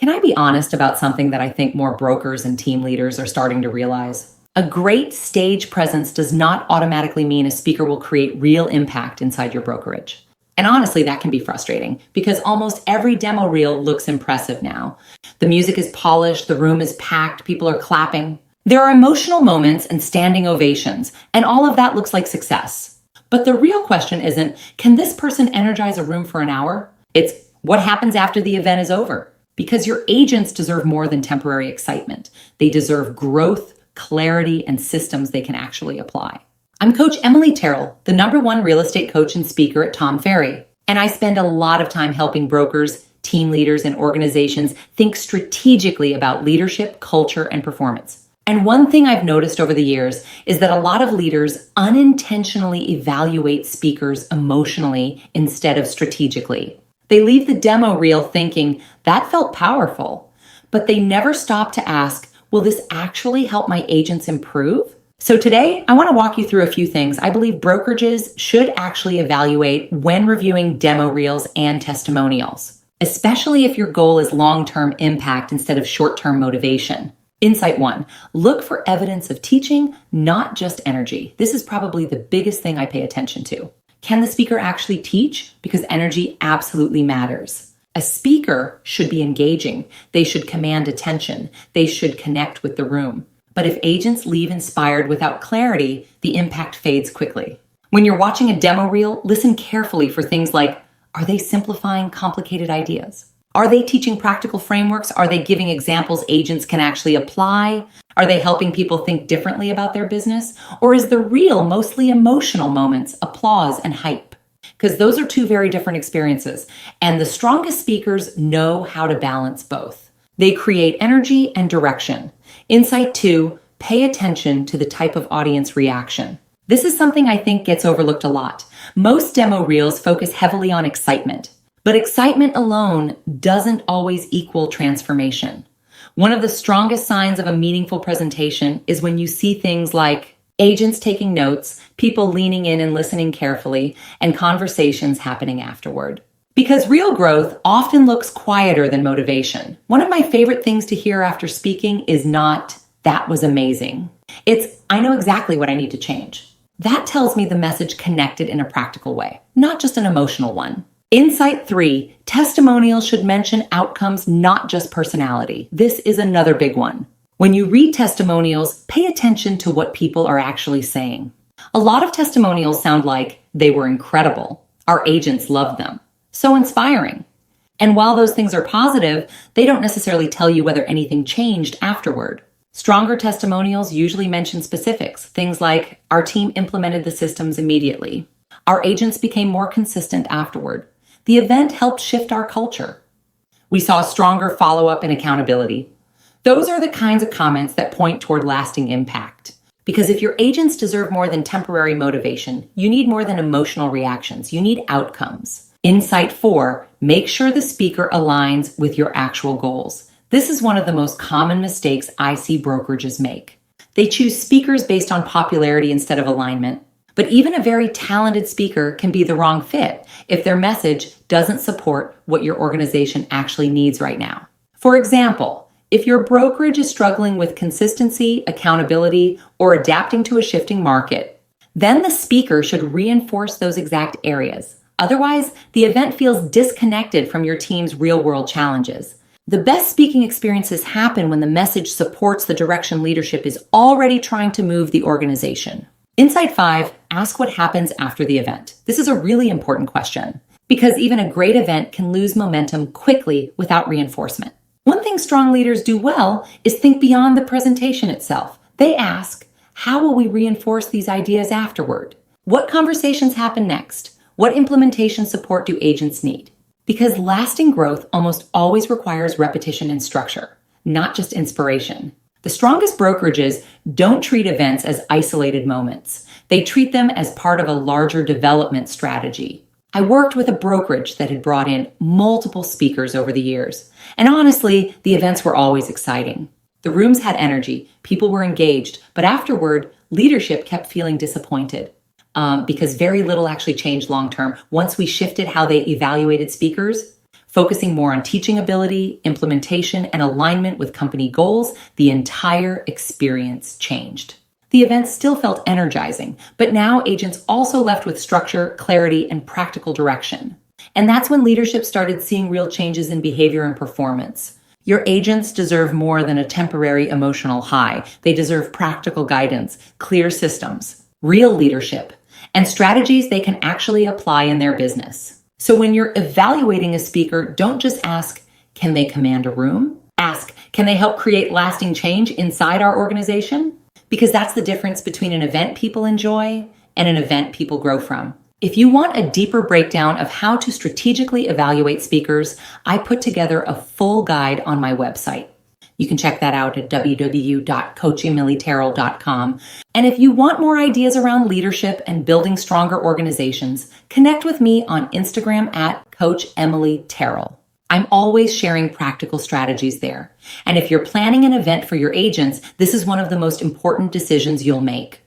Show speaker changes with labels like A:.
A: Can I be honest about something that I think more brokers and team leaders are starting to realize? A great stage presence does not automatically mean a speaker will create real impact inside your brokerage. And honestly, that can be frustrating because almost every demo reel looks impressive now. The music is polished, the room is packed, people are clapping. There are emotional moments and standing ovations, and all of that looks like success. But the real question isn't, can this person energize a room for an hour? It's what happens after the event is over. Because your agents deserve more than temporary excitement. They deserve growth, clarity, and systems they can actually apply. I'm Coach Emily Terrell, the #1 real estate coach and speaker at Tom Ferry. And I spend a lot of time helping brokers, team leaders, and organizations think strategically about leadership, culture, and performance. And one thing I've noticed over the years is that a lot of leaders unintentionally evaluate speakers emotionally instead of strategically. They leave the demo reel thinking, that felt powerful, but they never stop to ask, will this actually help my agents improve? So today, I want to walk you through a few things I believe brokerages should actually evaluate when reviewing demo reels and testimonials, especially if your goal is long-term impact instead of short-term motivation. Insight 1, look for evidence of teaching, not just energy. This is probably the biggest thing I pay attention to. Can the speaker actually teach? Because energy absolutely matters. A speaker should be engaging. They should command attention. They should connect with the room. But if agents leave inspired without clarity, the impact fades quickly. When you're watching a demo reel, listen carefully for things like, are they simplifying complicated ideas? Are they teaching practical frameworks? Are they giving examples agents can actually apply? Are they helping people think differently about their business? Or is the reel mostly emotional moments, applause, and hype? Because those are two very different experiences. And the strongest speakers know how to balance both. They create energy and direction. Insight 2, pay attention to the type of audience reaction. This is something I think gets overlooked a lot. Most demo reels focus heavily on excitement. But excitement alone doesn't always equal transformation. One of the strongest signs of a meaningful presentation is when you see things like agents taking notes, people leaning in and listening carefully, and conversations happening afterward. Because real growth often looks quieter than motivation. One of my favorite things to hear after speaking is not, that was amazing. It's, I know exactly what I need to change. That tells me the message connected in a practical way, not just an emotional one. Insight 3, testimonials should mention outcomes, not just personality. This is another big one. When you read testimonials, pay attention to what people are actually saying. A lot of testimonials sound like they were incredible. Our agents loved them. So inspiring. And while those things are positive, they don't necessarily tell you whether anything changed afterward. Stronger testimonials usually mention specifics, things like our team implemented the systems immediately. Our agents became more consistent afterward. The event helped shift our culture. We saw a stronger follow-up and accountability. Those are the kinds of comments that point toward lasting impact. Because if your agents deserve more than temporary motivation, you need more than emotional reactions. You need outcomes. Insight 4, make sure the speaker aligns with your actual goals. This is one of the most common mistakes I see brokerages make. They choose speakers based on popularity instead of alignment. But even a very talented speaker can be the wrong fit if their message doesn't support what your organization actually needs right now. For example, if your brokerage is struggling with consistency, accountability, or adapting to a shifting market, then the speaker should reinforce those exact areas. Otherwise, the event feels disconnected from your team's real-world challenges. The best speaking experiences happen when the message supports the direction leadership is already trying to move the organization. Insight 5, ask what happens after the event. This is a really important question because even a great event can lose momentum quickly without reinforcement. One thing strong leaders do well is think beyond the presentation itself. They ask, how will we reinforce these ideas afterward? What conversations happen next? What implementation support do agents need? Because lasting growth almost always requires repetition and structure, not just inspiration. The strongest brokerages don't treat events as isolated moments. They treat them as part of a larger development strategy. I worked with a brokerage that had brought in multiple speakers over the years. And honestly, the events were always exciting. The rooms had energy, people were engaged, but afterward, leadership kept feeling disappointed because very little actually changed long term once we shifted how they evaluated speakers. Focusing more on teaching ability, implementation, and alignment with company goals, the entire experience changed. The event still felt energizing, but now agents also left with structure, clarity, and practical direction. And that's when leadership started seeing real changes in behavior and performance. Your agents deserve more than a temporary emotional high. They deserve practical guidance, clear systems, real leadership, and strategies they can actually apply in their business. So when you're evaluating a speaker, don't just ask, can they command a room? Ask, can they help create lasting change inside our organization? Because that's the difference between an event people enjoy and an event people grow from. If you want a deeper breakdown of how to strategically evaluate speakers, I put together a full guide on my website. You can check that out at www.coachemillyterrell.com. And if you want more ideas around leadership and building stronger organizations, connect with me on Instagram at Coach Emily Terrell. I'm always sharing practical strategies there. And if you're planning an event for your agents, this is one of the most important decisions you'll make.